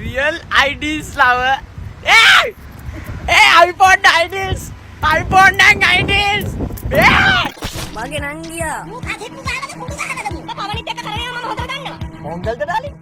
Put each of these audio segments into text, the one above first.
real ideals lover. Hey! Hey, iPhone ideals! iPhone 9 ideals! Hey! මගේ නංගියා අදෙත් ගානද කුඩු ගානද මම පවණිත් එක්ක කරගෙන මම හොදලා ගන්නවා මොංගල්ද darling?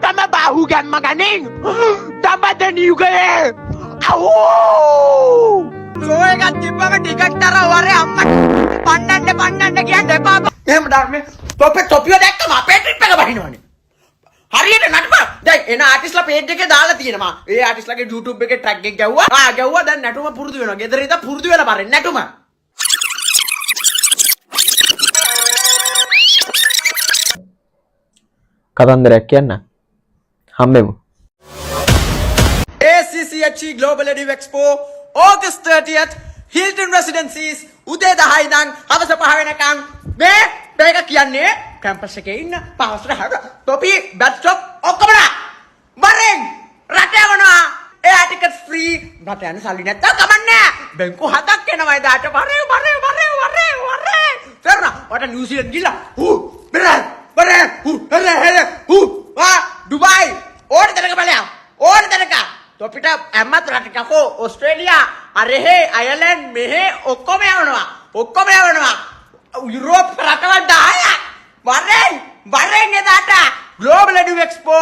Tama bahugan maganing! Tama din yugay! Awoo! සෝය එකක් තිබ්බම ටිකට් තර වරේ අම්මා පන්නන්න කියන්නේ එපා. එහෙම ධර්මයේ තොපිය දැක්කම අපේ ට්‍රිප් එක බහිනවනේ. හරියට නටපන්. දැන් එන ආටිස්ලා පේජ් එකේ දාලා තියෙනවා. ඒ ආටිස්ලාගේ YouTube එකේ ටැග් එක ගැව්වා. ගැව්වා දැන් නැටුම පුරුදු වෙනවා. ගෙදර ඉඳන් පුරුදු වෙලා බරෙන් නැටුම. කතන්දරයක් කියන්න. හම්බෙමු. ACCHE Global Edu Expo August 30th Hilton Residencies උදේ 10 ඉඳන් හවස 5 වෙනකම් මේක කියන්නේ කැම්පස් එකේ ඉන්න පාස්ටර් හර තොපි බැට්ස්ටොප් ඔක්කොම බරෙන් රට යනවා එයා ටිකට් ෆ්‍රී රට යන සල්ලි නැත්තම් කමන්නේ බැංකු 7ක් එනවා එදාට බරේ ෆෙරනා වට නිව්සීලන්ත ගිහලා බරේ දුබයි ඕන තැනක බලයක් ඕන තැනක තොපිට ඇම්මත් රටකෝ ඔස්ට්‍රේලියා අරහෙ අයර්ලන්ඩ් මෙහෙ ඔක්කොම යවනවා යුරෝප් රටවල් 10ක් වරෙන් එදාට Global Edu Expo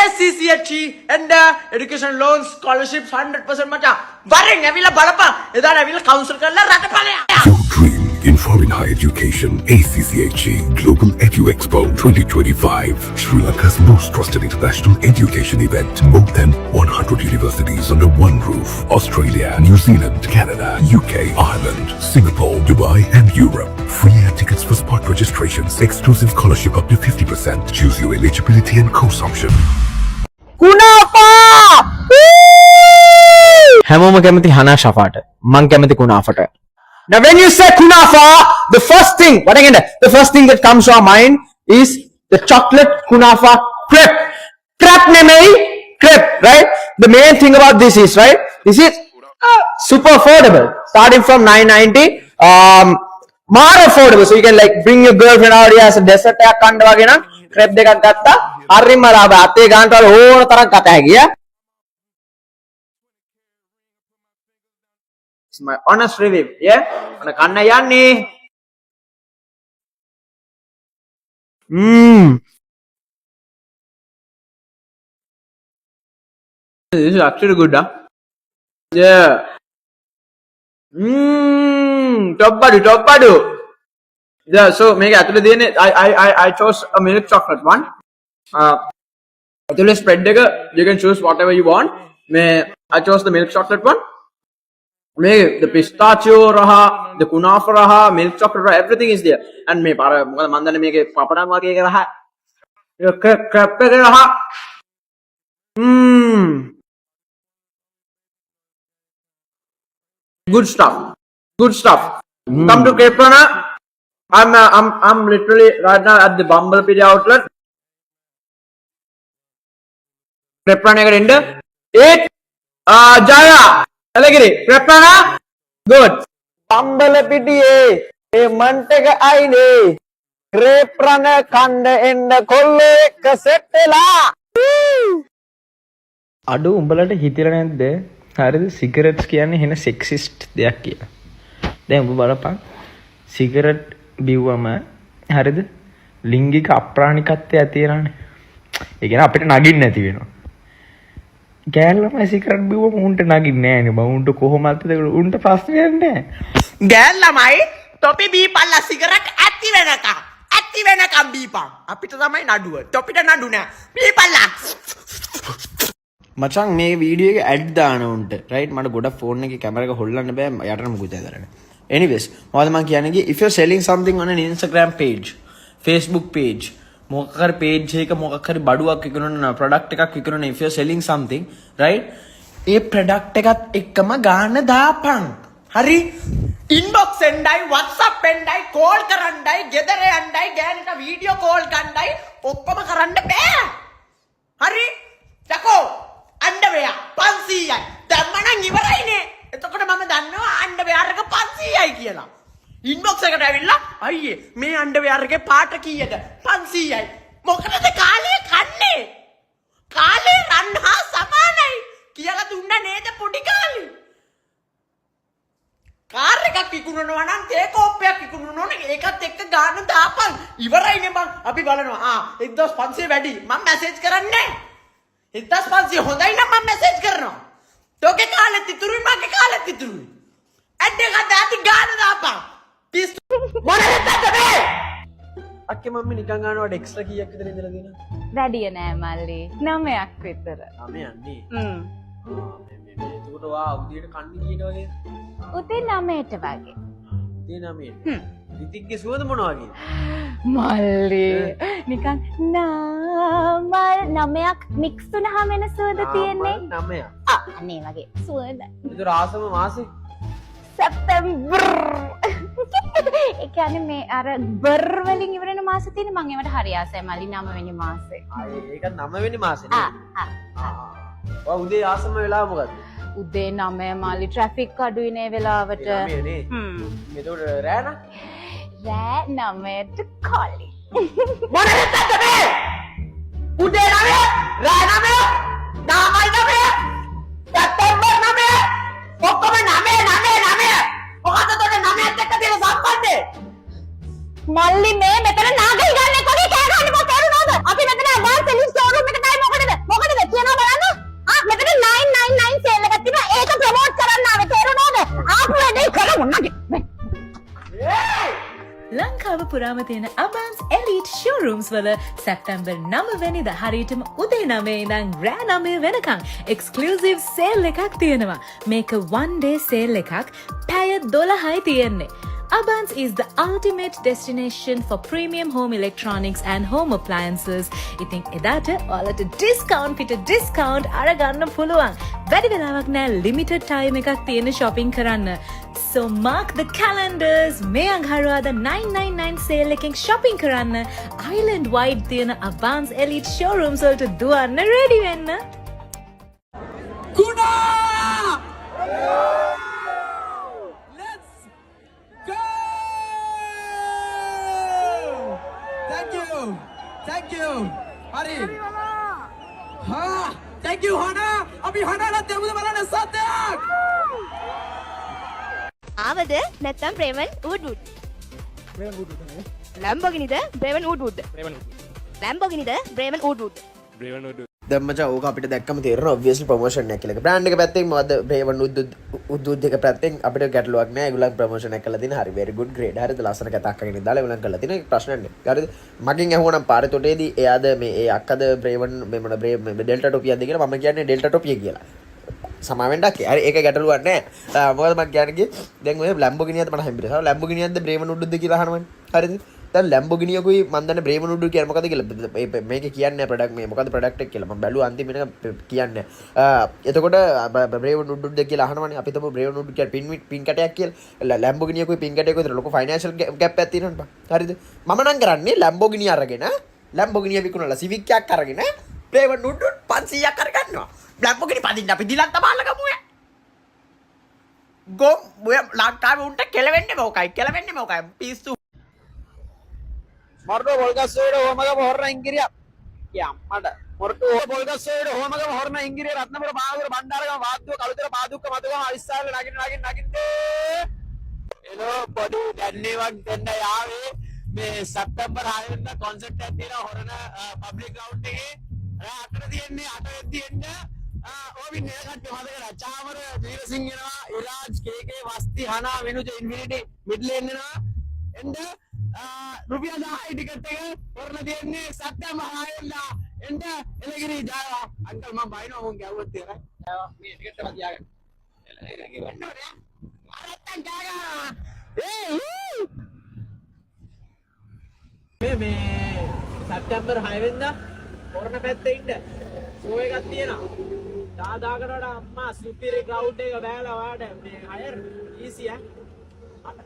ACCHE and education loans scholarships 100% මචං වරෙන් ඇවිල්ලා බලපන් එදාට ඇවිල්ලා කවුන්සල් කරලා රට ඵලයක් Your dream in foreign higher education, ACCHE Global Edu Expo 2025, Sri Lanka's most trusted international education event. More than 100 universities under one roof. Australia, New Zealand, Canada, UK, Ireland, Singapore, Dubai and Europe. Free air tickets for spot registrations. Exclusive scholarship up to 50%. Choose your eligibility and course option. කුනාෆා! හැමෝම කැමති හනා ෂෆාට. මං කැමති කුනාෆට. Now when you say kunafa, the first thing that comes to our mind is the chocolate kunafa crepe. Crepe nemei, crepe, right? The main thing about this is, right? This is super affordable. Starting from 990, more affordable. So you can like bring your girlfriend out here as a dessert එකක් කන්න වගේ නම් crepe දෙකක් ගත්තා. හරිම ලාභ. අතේ ගන්නට වල ඕන තරම් කත හැකියි. It's my honest review, yeah? Ana kanna yanne. This is actually good, huh? Yeah. Top badu. Yeah, so make actually dene I chose a milk chocolate one. Actually spread එක you can choose whatever you want. I chose the milk chocolate one. The pistachio raha, the kunafa raha, milk chocolate raha, everything is there. And me para mandane meke papadan wage එක raha. Crepe එක raha. Good stuff. Come to Cape Town. I'm literally right now at the Bumblebee outlet. Cape Town එකට එන්න 8 Jaya Alagiri, Prepana, good. Bumblebee, a Montega Ide, Grape Runner, Kanda in the Kolle, Cassetela. අඩු උඹලට හිතිලා නැද්ද? හරිද සිගරට්ස් කියන්නේ එහෙන සෙක්සිස්ට් දෙයක් කියලා. දැන් උඹ බලපන් සිගරට් බිව්වම හරිද ලිංගික අප්‍රාණිකත්වය ඇති වෙනවානේ. ඒ කියන්නේ අපිට නගින්න නැති වෙනවා. ගෑල්ලමයි සිගරට් බිව්වම උන්ට නගින්නේ නෑනේ බං. උන්ට කොහොමද උන්ට ප්‍රශ්නයක් නෑ. ගෑල්ලමයි තොපි බීපල්ලා සිගරට් ඇති වෙනකම් බීපන්. අපිට තමයි නඩුව. තොපිට නඩු නෑ. බීපල්ලා. මචං මේ වීඩියෝ එක ඇඩ් දාන උන්ට රයිට් මට ගොඩක් ෆෝන් එකේ කැමරා එක හොල්ලන්න බෑ යටට මොකද කරන්නේ. Anyways, මොකද මම කියන්නේ if you're selling something on an Instagram page, Facebook page, මොකක් හරි page එක මොකක් හරි බඩුවක් විකුණන product එකක් විකුණන if you're selling something, right? A product එකත් එක්කම ගාන දාපන්. හරි? inbox එන්නයි, WhatsApp එන්නයි, call කරන්නයි, ගෙදර යන්නයි, ගෑනට video call ගන්නයි ඔක්කොම කරන්න බෑ. හරි? යකෝ underwear 500යි. දැම්මනම් ඉවරයිනේ. එතකොට මම දන්නවා ඉන්බොක්ස් එකට ඇවිල්ලා අයියේ මේ අන්ඩර්වෙයාර් එකේ පාට කීයද 500යි මොකටද කාලය කන්නේ කාලේ රන් හා සමානයි කියලා දුන්න නේද පොඩි කාලේ කාර් එකක් විකුණනවා නම් තේ කෝප්පයක් විකුණනවා නම් ඒකත් එක්ක ගාන දාපන් ඉවරයිනේ මං අපි බලනවා 1500 වැඩි මම මැසේජ් කරන්නේ 1500 හොඳයි නම් මම මැසේජ් කරනවා තෝගේ කාලෙත් ඉතුරුයි මගේ කාලෙත් ඉතුරුයි ඇඩ් එකක් දාති ගාන දාපන් පිස් මොනවද මේ අක්කේ මම්මි නිකන් ගන්නවට එක්ස්ට්‍රා කීයක් විතර ඉඳලා දෙනවා වැඩිය නෑ මල්ලි 9ක් විතර. 9 යන්නේ. හ්ම්. එතකොට වා උදේට කන්නේ කීයට වගේ? උදේ 9ට වගේ. උදේ 9ට. රිතික්ගේ සුවඳ මොන වගේ? මල්ලි නිකන් නාමල් 9ක් මික්ස් වුණාම එන සුවඳ තියෙන්නේ. 9ක්. අනේ වගේ සුවඳ. ඒක රාසම මාසේ. සැප්තැම්බර්. ඒ කියන්නේ මේ අර බර් වලින් ඉවර වෙන මාස තියෙන මම ඒවට හරි ආසයි මල්ලි 9 වෙනි මාසේ. ඒක 9 වෙනි මාසේ නේ. ඔය උදේ ආසම වෙලාව මොකද්ද? උදේ 9 මල්ලි ට්‍රැෆික් අඩුයි නේ වෙලාවට. 9 නේ. එතකොට රෑ නම් රෑ 9ට කොලි. මොනවද මේ? උදේ 9 රෑ 9 දාමයි 9 සැප්තැම්බර් 9 ඔක්කොම 9 මොකද තොට 9ත් එක්ක තියෙන සම්බන්ධය? මල්ලි මේ මෙතන නාගල් ගන්න කොහේ කෑ ගන්න මොකද තේරුණාද? අපි මෙතන ඇඩ්වාන්ස් සෙලින් ස්ටෝර් එකටයි මොකටද කියනවා බලන්න. මෙතන 999 සේල් එකක් තියෙනවා ඒක ප්‍රොමෝට් කරන්න ආවේ තේරුණාද? ආපු වැඩේ කරමු නගේ. ලංකාව පුරාම තියෙන අබාන්ස් එලීට් ෂෝරූම්ස් වල සැප්තැම්බර් 9 වෙනිදා හරියටම උදේ 9 ඉඳන් රෑ 9 වෙනකන් එක්ස්ක්ලූසිව් සේල් එකක් තියෙනවා. මේක one day සේල් එකක් පැය 12යි තියෙන්නේ. Abans is the ultimate destination for premium home electronics and home appliances. ඉතින් එදාට ඔයාලට discount අරගන්න පුළුවන්. වැඩි වෙලාවක් නෑ limited time එකක් තියෙන shopping කරන්න. So mark the calendars. මේ අඟහරුවාදා 999 sale එකෙන් shopping කරන්න. Island wide තියෙන Abans Elite showrooms වලට දුවන්න ready වෙන්න. Thank you. Hari. Ha, thank you Hana. අපි හනාලා දෙමුද බලන්න සත්‍යයක්. ආවද නැත්තම් බ්‍රේවන් වුඩ්වුඩ් ලැම්බෝගිනිද බ්‍රේවන් වුඩ්වුඩ් ලැම්බෝගිනිද බ්‍රේවන් වුඩ්වුඩ් දැන් මචං ඕක අපිට දැක්කම තේරෙනවා obviously promotion එකක් කියලා. brand එක පැත්තෙන් මොකද බ්‍රේවන් උද්දුත් එක පැත්තෙන් අපිට ගැටලුවක් නෑ. ඒගොල්ලන් promotion එකක් කරලා තියෙන හරි very good grade. හරිද? ලස්සන කතාවක් අරගෙන දාලා ඒගොල්ලන් කරලා තියෙන ප්‍රශ්නයක් නෑ. හරිද? මගෙන් අහුවනම් පාරේ තොටේදී එයාද මේ ඒ අක්කද බ්‍රේවන් මේ මොන ඩෙල්ටා ටොපියක්ද කියලා මම කියන්නේ ඩෙල්ටා ටොපිය කියලා. සමාවෙන්ට හරි ඒක ගැටලුවක් නෑ. මොකද මම කියන්නේ දැන් ඔය ලැම්බෝගිනියද මට හම්බෙන්නේ. ලැම්බෝගිනියක්ද බ්‍රේවන් උද්දුත්ද කියලා අහනවනේ. හරිද? දැන් ලැම්බෝගිනියකුයි මම දන්නේ බ්‍රේවන් උඩ් කියන්නේ මොකද කියලා මේක කියන්නේ ප්‍රොඩක්ට් මේ මොකද ප්‍රොඩක්ට් එක කියලා මම බැලුවා අන්තිමට කියන්නේ එතකොට බ්‍රේවන් උඩ් කියලා අහනවනේ අපි තම බ්‍රේවන් උඩ් කියන්නේ පින් කැටයක් කියලා ලැම්බෝගිනියකුයි පින් කැටයකුයි විතර ලොකු ෆයිනෑන්ෂල් ගැප් එකක් තියෙනවනේ හරිද මම නම් කරන්නේ ලැම්බෝගිනිය අරගෙන ලැම්බෝගිනිය විකුණලා සිවික් එකක් අරගෙන බ්‍රේවන් උඩ් 500ක් අරගන්නවා ලැම්බෝගිනි පදින්න අපි දිලන් තමාලා ගමුවේ ගොම් ලංකාවේ උන්ට කෙලවෙන්නේ මොකයි පිස්සු Morto Volgassoide Homagama Horna Ingiria. Yeah, Mada. Morto Volgassoide Homagama Horna Ingiria Ratnamura Bahadur Bandara Vadu Kalutara Paduka Madhuga Isal Nagin. Hello, Padu Dannewan Tenda Yave. May September Island the concert at Dina Horna public ground. After the end, we never got Chamar, Singha, Iraj, KK, Vasti, Hana, Venuja Infinity, Middle End. And रुपया दाई ticket के और नदी ने सत्य महायला and Yelagiri जाओ uncle मैं भाई ना हूं क्या बोलते हैं मैं टिकट मत दिया एलगिरी बंदो रे अरे तक जाएगा මේ සැප්තැම්බර් 6 වෙනිදා කොරණ පැත්තේ ඉන්න ෂෝ එකක් තියෙනවා. දාදාකරට අම්මා සුපිරි ක්ලවුඩ් එක බෑලා වාඩ මේ හයර් ඊසි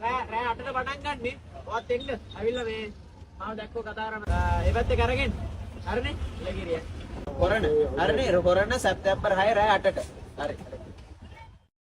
රෑ 8ට පටන් ගන්නේ. ඔයත් එන්න ඇවිල්ලා මේ මම දැක්කෝ කතා කරන ඒ පැත්තේ කරගෙන හරිනේ ඉලගිරිය කොරණ හරිනේ කොරණ සැප්තැම්බර් 6 රෑ 8ට හරි